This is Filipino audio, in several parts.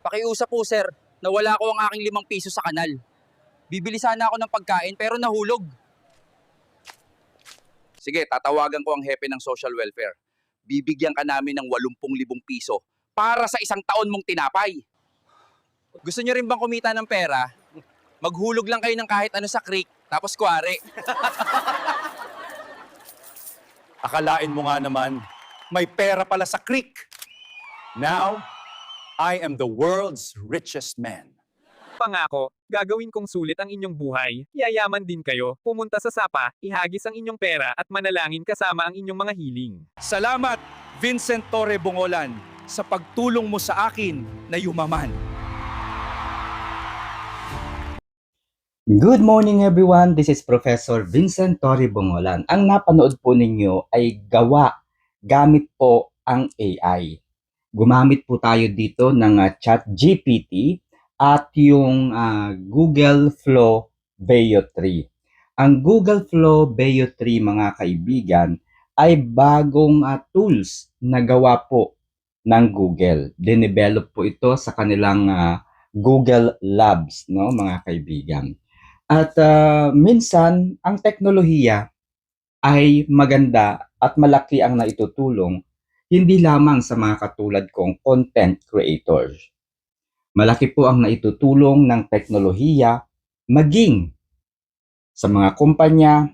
Pakiusap po sir, nawala ko ang aking 5 piso sa kanal. Bibili sana ako ng pagkain pero nahulog. Sige, tatawagan ko ang hepe ng social welfare. Bibigyan ka namin ng 80,000 piso para sa 1 taon mong tinapay. Gusto niyo rin bang kumita ng pera? Maghulog lang kayo ng kahit ano sa creek, tapos kuwari. Akalain mo nga naman, may pera pala sa creek. Now, I am the world's richest man. Pangako, gagawin kong sulit ang inyong buhay, yayaman din kayo, pumunta sa sapa, ihagis ang inyong pera at manalangin kasama ang inyong mga hiling. Salamat, Vincent Torre Bongolan, sa pagtulong mo sa akin na yumaman. Good morning everyone, this is Professor Vincent Torre Bongolan. Ang napanood po ninyo ay gawa gamit po ang AI. Gumamit po tayo dito ng ChatGPT at yung Google Flow Veo 3. Ang Google Flow Veo 3 mga kaibigan ay bagong tools na gawa po ng Google. Dinevelop po ito sa kanilang Google Labs, no, mga kaibigan. At minsan, ang teknolohiya ay maganda at malaki ang naitutulong hindi lamang sa mga katulad kong content creators. Malaki po ang naitutulong ng teknolohiya maging sa mga kumpanya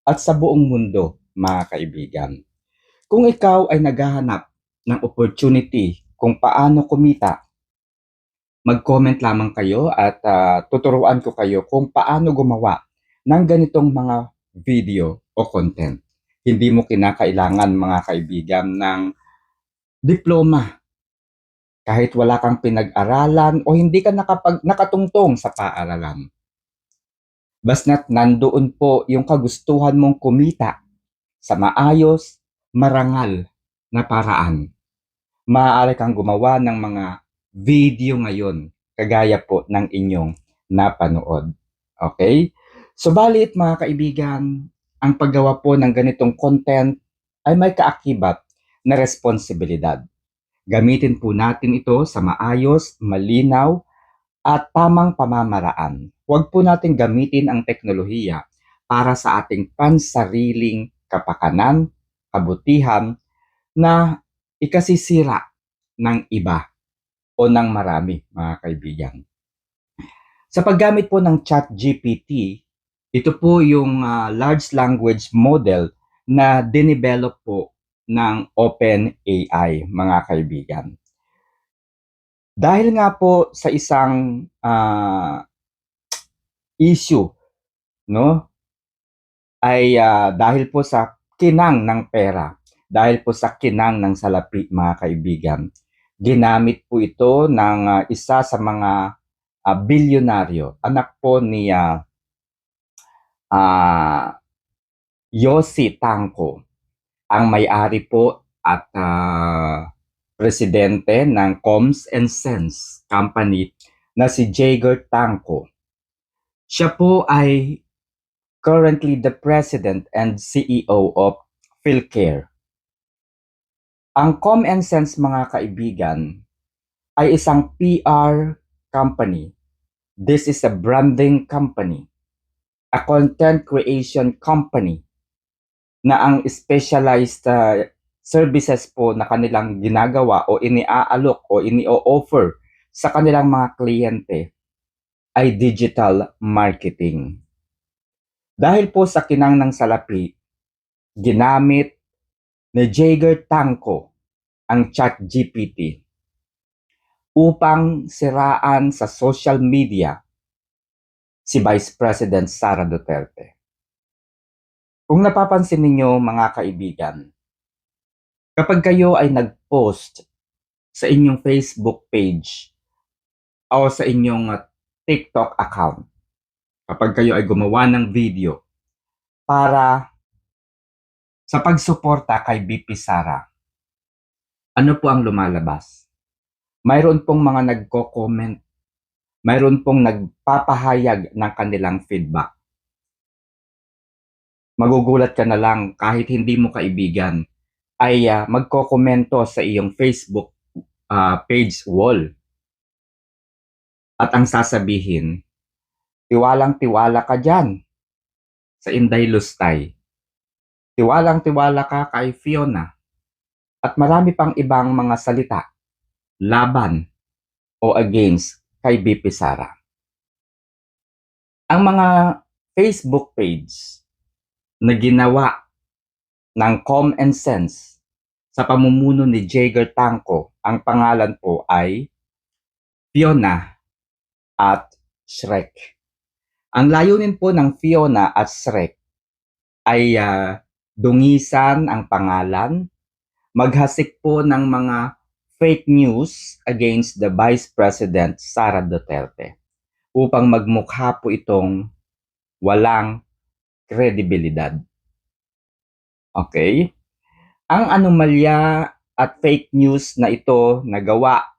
at sa buong mundo, mga kaibigan. Kung ikaw ay naghahanap ng opportunity kung paano kumita, mag-comment lamang kayo at tuturuan ko kayo kung paano gumawa ng ganitong mga video o content. Hindi mo kinakailangan mga kaibigan ng diploma. Kahit wala kang pinag-aralan o hindi ka nakatungtong sa paaralan. Basta't nandoon po yung kagustuhan mong kumita sa maayos, marangal na paraan. Maaari kang gumawa ng mga video ngayon, kagaya po ng inyong napanood. Okay? Subalit mga kaibigan, ang paggawa po ng ganitong content ay may kaakibat na responsibilidad. Gamitin po natin ito sa maayos, malinaw, at tamang pamamaraan. Huwag po natin gamitin ang teknolohiya para sa ating pansariling kapakanan, kabutihan, na ikasisira ng iba o ng marami, mga kaibigan. Sa paggamit po ng ChatGPT, ito po yung large language model na dinevelop po ng OpenAI, mga kaibigan. Dahil nga po sa isang issue, no, ay dahil po sa kinang ng pera, dahil po sa kinang ng salapi, mga kaibigan, ginamit po ito ng isa sa mga bilyonaryo, anak po ni Yossi Tangco, ang may-ari po at presidente ng Coms and Sense Company na si Jaeger Tangco. Siya po ay currently the president and CEO of PhilCare. Ang Com and Sense, mga kaibigan, ay isang PR company. This is a branding company, a content creation company na ang specialized services po na kanilang ginagawa o iniaalok o ini-offer sa kanilang mga kliyente ay digital marketing. Dahil po sa kinang ng salapi, ginamit ni Jaeger Tangco ang ChatGPT upang siraan sa social media si Vice President Sara Duterte. Kung napapansin ninyo, mga kaibigan, kapag kayo ay nag-post sa inyong Facebook page o sa inyong TikTok account, kapag kayo ay gumawa ng video para sa pagsuporta kay VP Sara, ano po ang lumalabas? Mayroon pong mga nagko-comment, mayroon pong nagpapahayag ng kanilang feedback. Magugulat ka na lang kahit hindi mo kaibigan ay magkokomento sa iyong Facebook page wall. At ang sasabihin, tiwalang-tiwala ka dyan sa Inday Lustay. Tiwalang-tiwala ka kay Fiona. At marami pang ibang mga salita laban o against kay BP Sara. Ang mga Facebook page na ginawa ng Com and Sense sa pamumuno ni Jager Tanco, ang pangalan po ay Fiona at Shrek. Ang layunin po ng Fiona at Shrek ay dungisan ang pangalan, maghasik po ng mga fake news against the Vice President Sara Duterte upang magmukha po itong walang kredibilidad. Okay? Ang anomalya at fake news na ito na gawa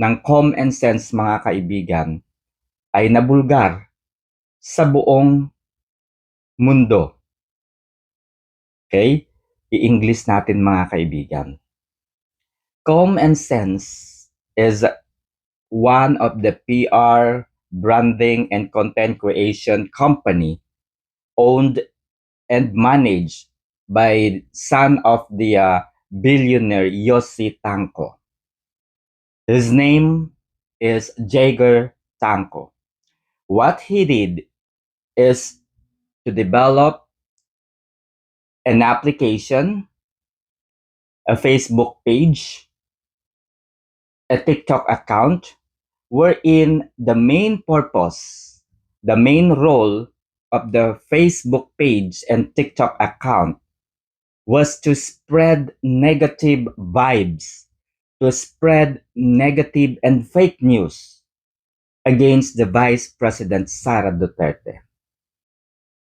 ng Com and Sense, mga kaibigan, ay nabulgar sa buong mundo. Okay? I-English natin, mga kaibigan. Com and Sense is one of the PR, branding, and content creation company owned and managed by son of the billionaire Yossi Tanco. His name is Jager Tanco. What he did is to develop an application, a Facebook page, a TikTok account, wherein the main purpose, the main role of the Facebook page and TikTok account was to spread negative vibes, to spread negative and fake news against the Vice President Sara Duterte,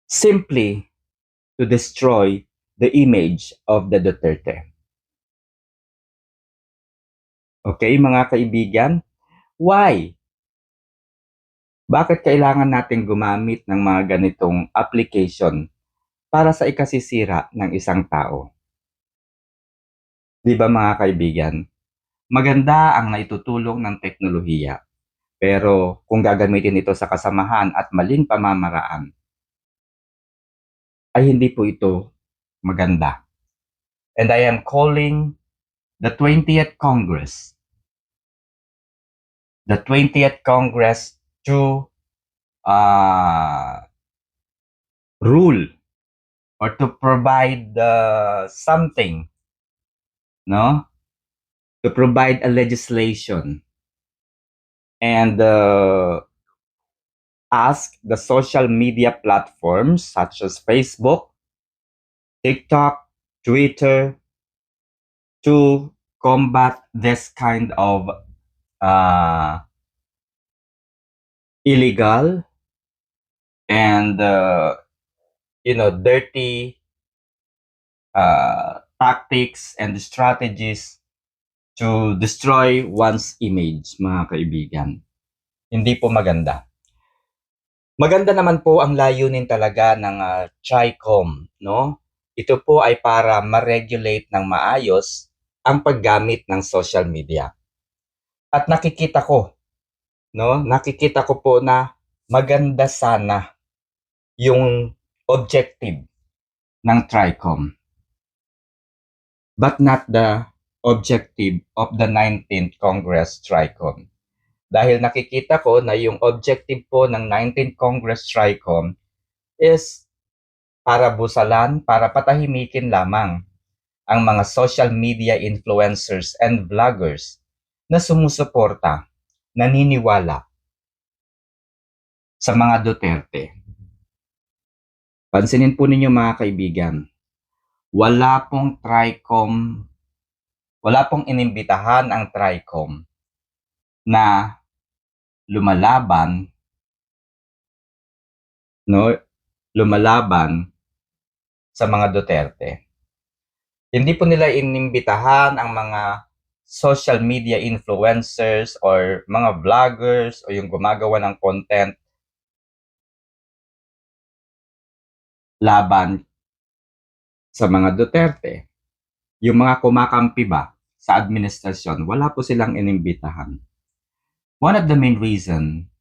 simply to destroy the image of the Duterte. Okay, mga kaibigan? Why? Bakit kailangan natin gumamit ng mga ganitong application para sa ikasisira ng isang tao? Di ba, mga kaibigan? Maganda ang naitutulong ng teknolohiya. Pero kung gagamitin ito sa kasamahan at maling pamamaraan, ay hindi po ito maganda. And I am calling the 20th Congress to rule or to provide something, no? To provide a legislation and ask the social media platforms such as Facebook, TikTok, Twitter to combat this kind of illegal and dirty tactics and strategies to destroy one's image, mga kaibigan. Hindi po maganda. Maganda naman po ang layunin talaga ng TRICOM, no? Ito po ay para ma-regulate ng maayos ang paggamit ng social media. At nakikita ko po na maganda sana yung objective ng TRICOM. But not the objective of the 19th Congress TRICOM. Dahil nakikita ko na yung objective po ng 19th Congress TRICOM is para busalan, para patahimikin lamang ang mga social media influencers and vloggers na sumusuporta, naniniwala sa mga Duterte. Pansinin po ninyo, mga kaibigan, wala pong inimbitahan ang TRICOM na lumalaban sa mga Duterte. Hindi po nila inimbitahan ang mga social media influencers or mga vloggers o yung gumagawa ng content laban sa mga Duterte. Yung mga kumakampi ba sa administrasyon, wala po silang inimbitahan. One of the main reason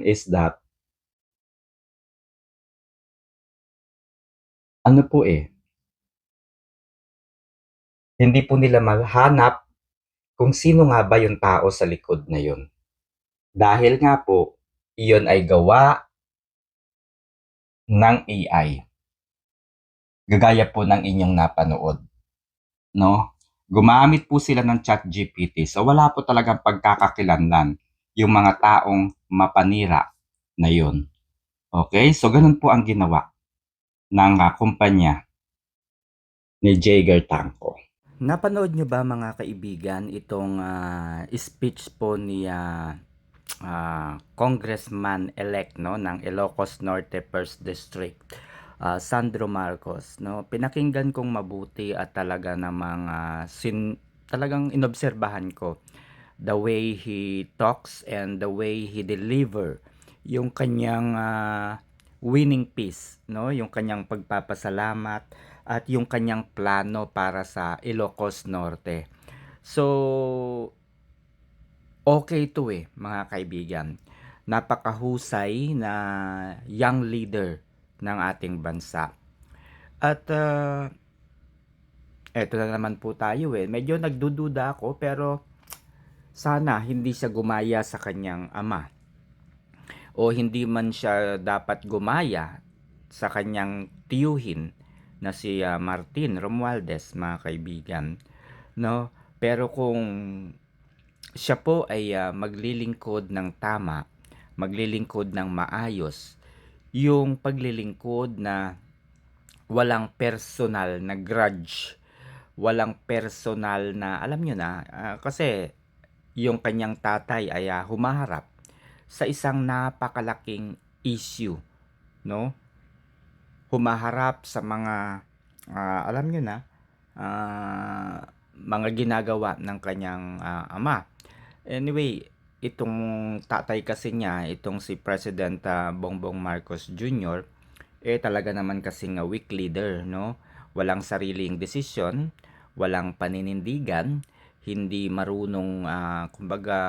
is that ano po hindi po nila mahanap kung sino nga ba yung tao sa likod na yun. Dahil nga po, iyon ay gawa ng AI. Gagaya po ng inyong napanood, no? Gumamit po sila ng ChatGPT. So wala po talagang pagkakakilanlan yung mga taong mapanira na yun. Okay? So ganun po ang ginawa ng kumpanya ni Jaeger Tanko. Napanood nyo ba mga kaibigan itong speech po ni Congressman-elect no, ng Ilocos Norte 1st District, Sandro Marcos. No? Pinakinggan kong mabuti at talaga namang talagang inobserbahan ko the way he talks and the way he deliver yung kanyang winning piece, no? Yung kanyang pagpapasalamat at yung kanyang plano para sa Ilocos Norte. So, okay to mga kaibigan. Napakahusay na young leader ng ating bansa. At eto na naman po tayo Medyo nagdududa ako pero sana hindi siya gumaya sa kanyang ama. O hindi man siya dapat gumaya sa kanyang tiyuhin na si Martin Romualdez, mga kaibigan. No? Pero kung siya po ay maglilingkod ng tama, maglilingkod ng maayos, yung paglilingkod na walang personal na grudge, walang personal na, alam nyo na, kasi yung kanyang tatay ay humaharap sa isang napakalaking issue, no? Humaharap sa mga, alam nyo na, mga ginagawa ng kanyang ama. Anyway, itong tatay kasi niya, itong si President Bongbong Marcos Jr., talaga naman kasing weak leader, no? Walang sariling desisyon, walang paninindigan, hindi marunong kumbaga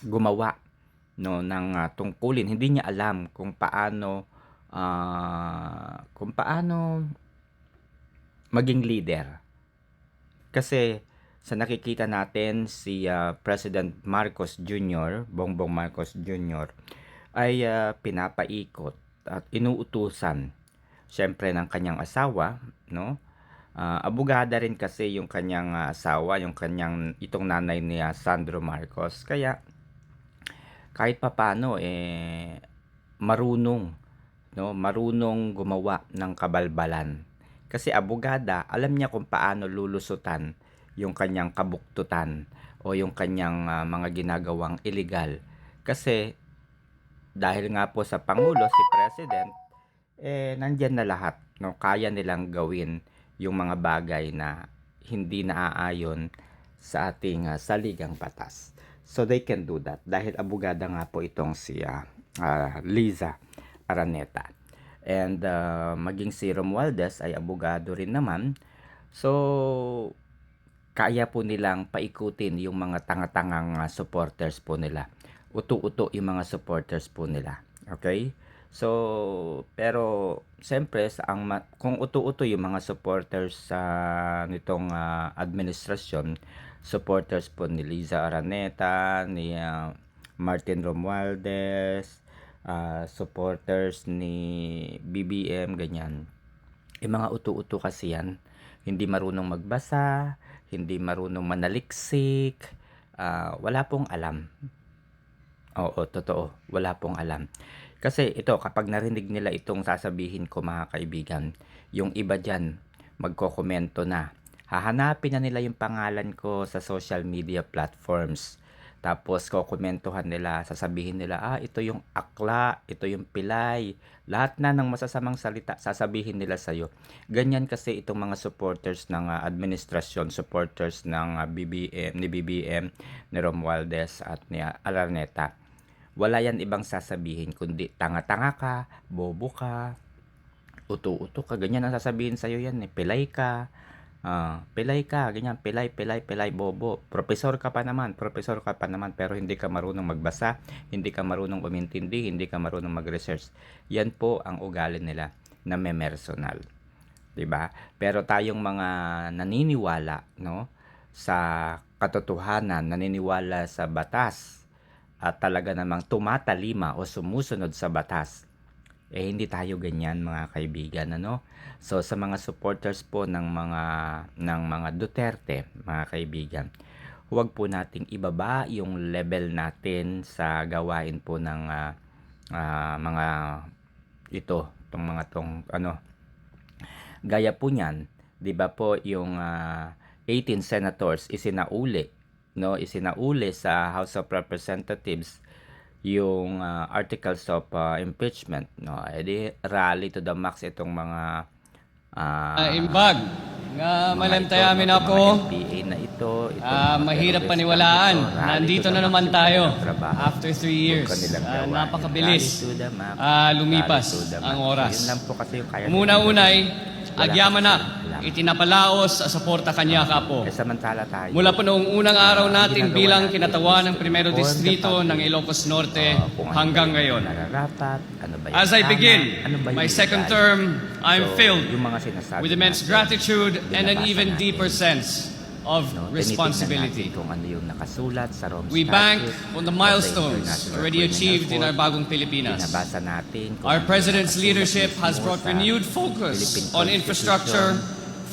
gumawa no ng tungkulin, hindi niya alam kung paano maging leader. Kasi sa nakikita natin si President Marcos Jr., Bongbong Marcos Jr. ay pinapaikot at inuutusan syempre ng kanyang asawa, no? Abogada rin kasi yung kanyang asawa, yung kanyang itong nanay ni Sandro Marcos. Kaya kahit papaano marunong gumawa ng kabalbalan. Kasi abogada, alam niya kung paano lulusutan yung kanyang kabuktutan o yung kanyang mga ginagawang illegal. Kasi dahil nga po sa Pangulo, si President, nandyan na lahat. No? Kaya nilang gawin yung mga bagay na hindi naaayon sa ating saligang batas. So they can do that. Dahil abogada nga po itong si Liza Araneta. And maging si Romualdez ay abogado rin naman. So, kaya po nilang paikutin yung mga tanga-tangang supporters po nila. Uto-uto yung mga supporters po nila. Okay? So, pero siyempre kung uto-uto yung mga supporters nitong administrasyon, supporters po ni Liza Araneta, ni Martin Romualdez, supporters ni BBM, ganyan. Yung mga uto-uto kasi yan, hindi marunong magbasa, hindi marunong manaliksik, wala pong alam. Oo, totoo, wala pong alam. Kasi ito, kapag narinig nila itong sasabihin ko mga kaibigan, yung iba dyan, magkokomento na. Hahanapin na nila yung pangalan ko sa social media platforms. Tapos kokomentuhan nila, sasabihin nila, ito yung akla, ito yung pilay. Lahat na ng masasamang salita, sasabihin nila sa'yo. Ganyan kasi itong mga supporters ng administrasyon, supporters ng ni BBM, ni Romualdez at ni Araneta. Wala yan ibang sasabihin, kundi tanga-tanga ka, bobo ka, uto-uto ka, ganyan ang sasabihin sa'yo yan, pilay ka, Pilay ka, ganyan, pilay, bobo. Profesor ka pa naman, pero hindi ka marunong magbasa, hindi ka marunong umintindi, hindi ka marunong mag-research. Yan po ang ugali nila na memersonal. 'Di ba? Pero tayong mga naniniwala, no, sa katotohanan, naniniwala sa batas at talaga namang tumatalima o sumusunod sa batas, hindi tayo ganyan mga kaibigan, ano? So sa mga supporters po ng mga Duterte, mga kaibigan, huwag po nating ibaba yung level natin sa gawain po ng mga itong mga gaya po niyan, 'di ba po yung 18 senators isinauli sa House of Representatives yung articles of impeachment, no? Edi rally to the max itong mga Imbag nga malantayamin ako. NPA na ito, Mahirap paniwalaan. Nandito na naman tayo after 3 years. Napakabilis lumipas ang oras. Yun lang po kasi yung kaya. Muna-unay, agyaman na itinapalaos sa suporta kanya kapo. Samantala tayo. Mula po noong unang araw natin bilang kinatawan ng Primero Distrito ng Ilocos Norte hanggang ngayon. As I begin my second term, I'm filled with immense gratitude and an even deeper sense of responsibility. Kung ano yung nakasulat sa Rome We bank on the milestones already achieved in our bagong Pilipinas. Binabasa natin kung Our ano President's nakasulat leadership has mismo brought sa renewed focus Philippine on infrastructure,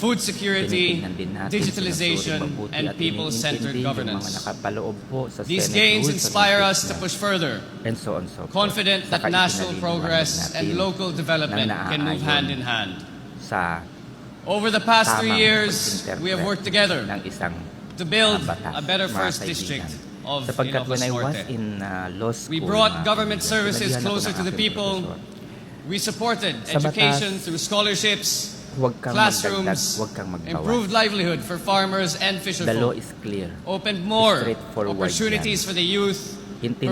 food security, Tinitingnan din natin, digitalization, sinusuri mabuti and at people-centered iniintindi governance. Yung mga nakapaloob po sa These Senate gains Rules of inspire us to Impeachment, push further, and so on so forth. confident that Saka national isinaliliwanag progress natin and local development na can move naaayon hand in hand. sa Over the past 3 tamang years, pag-interpret we have worked together ng isang to build batas, a better mga first kaibigan. district of Sapagkat when Ilocos I was Norte. in law school, We brought mga government kaibigan, services sinabihan ako closer ng to the aking people. professor, We supported Sa education batas, through scholarships, huwag kang classrooms, magdagdag, huwag kang magbawas. improved livelihood for farmers and The law fisherfolk, is clear. opened more Straightforward opportunities yan. for the youth, Intindi